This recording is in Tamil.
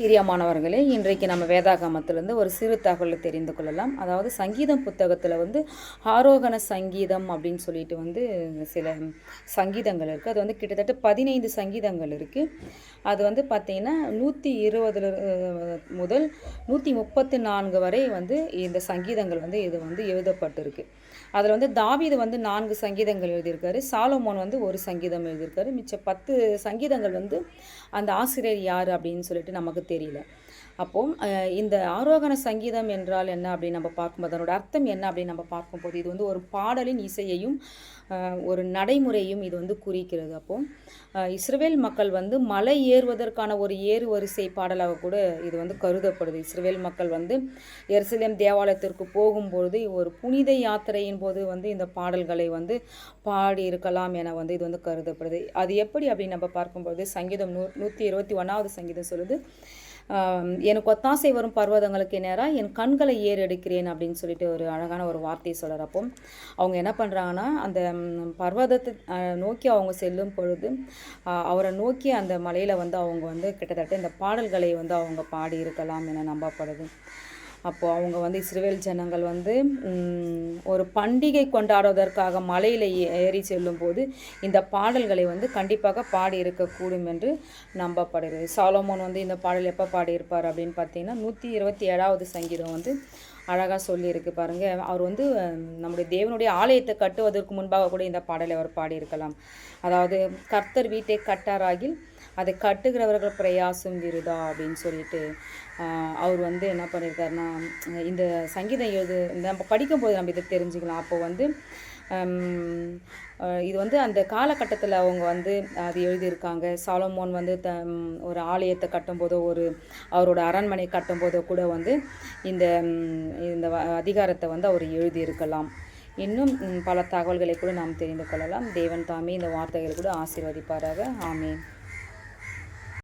பிரியமானவர்களே, இன்றைக்கு நம்ம வேதாகமத்திலிருந்து ஒரு சிறு தகவலை தெரிந்து கொள்ளலாம். அதாவது சங்கீதம் புத்தகத்தில் ஆரோகண சங்கீதம் அப்படின்னு சொல்லிட்டு சில சங்கீதங்கள் இருக்குது. அது கிட்டத்தட்ட 15 சங்கீதங்கள் இருக்குது. அது பார்த்திங்கன்னா 120 முதல் 134 வரை இந்த சங்கீதங்கள் இது எழுதப்பட்டிருக்கு. அதில் தாவீது 4 சங்கீதங்கள் எழுதியிருக்காரு. சாலமோன் ஒரு சங்கீதம் எழுதியிருக்காரு. மிச்ச 10 சங்கீதங்கள் அந்த ஆசிரியர் யார் அப்படின்னு சொல்லிட்டு நமக்கு தெரியல. அப்போது இந்த ஆரோகண சங்கீதம் என்றால் என்ன அப்படின்னு நம்ம பார்க்கும்போது, அதனோட அர்த்தம் என்ன அப்படின்னு நம்ம பார்க்கும்போது, இது ஒரு பாடலின் இசையையும் ஒரு நடைமுறையும் இது குறிக்கிறது. அப்போது இஸ்ரவேல் மக்கள் மலை ஏறுவதற்கான ஒரு ஏறு வரிசை பாடலாக கூட இது கருதப்படுது. இஸ்ரவேல் மக்கள் எருசலேம் தேவாலயத்திற்கு போகும்பொழுது ஒரு புனித யாத்திரையின் போது இந்த பாடல்களை பாடி இருக்கலாம் என இது கருதப்படுது. அது எப்படி அப்படின்னு நம்ம பார்க்கும்போது, சங்கீதம் 121வது சங்கீதம் சொல்லுது, எனக்கு ஒத்தாசை வரும் பர்வதங்களுக்கு நேராக என் கண்களை ஏறெடுக்கிறேன் அப்படின்னு சொல்லிட்டு ஒரு அழகான ஒரு வார்த்தையை சொல்கிறார். அப்போ அவங்க என்ன பண்ணுறாங்கன்னா, அந்த பர்வதத்தை நோக்கி அவங்க செல்லும் பொழுது அவரை நோக்கி அந்த மலையில் அவங்க கிட்டத்தட்ட இந்த பாடல்களை அவங்க பாடி இருக்கலாம் என நம்பப்படுது. அப்போது அவங்க இஸ்ரவேல் ஜனங்கள் ஒரு பண்டிகை கொண்டாடுவதற்காக மலையில் ஏறி செல்லும்போது இந்த பாடல்களை கண்டிப்பாக பாடி இருக்கக்கூடும் என்று நம்பப்படுகிறது. சாலமோன் இந்த பாடல் எப்போ பாடியிருப்பார் அப்படின்னு பார்த்தீங்கன்னா 127வது சங்கீதம் அழகாக சொல்லியிருக்கு பாருங்கள். அவர் நம்முடைய தேவனுடைய ஆலயத்தை கட்டுவதற்கு முன்பாக கூட இந்த பாடலை அவர் பாடியிருக்கலாம். அதாவது கர்த்தர் வீட்டை கட்டாராகில் அதை கட்டுகிறவர்கள் பிரயாசம் விருதா அப்படின்னு சொல்லிட்டு அவர் என்ன பண்ணியிருக்காருன்னா, இந்த சங்கீதம் நம்ம படிக்கும்போது நம்ம இதை தெரிஞ்சுக்கலாம். அப்போது இது அந்த காலகட்டத்தில் அவங்க அது எழுதியிருக்காங்க. சாலமோன் ஒரு ஆலயத்தை கட்டும்போதோ அவரோட அரண்மனை கட்டும்போதோ கூட இந்த இந்த அதிகாரத்தை அவர் எழுதியிருக்கலாம். இன்னும் பல தகவல்களை கூட நாம் தெரிந்து கொள்ளலாம். தேவன் தாமே இந்த வார்த்தைகளை கூட ஆசீர்வதிப்பாராக. ஆமேன்.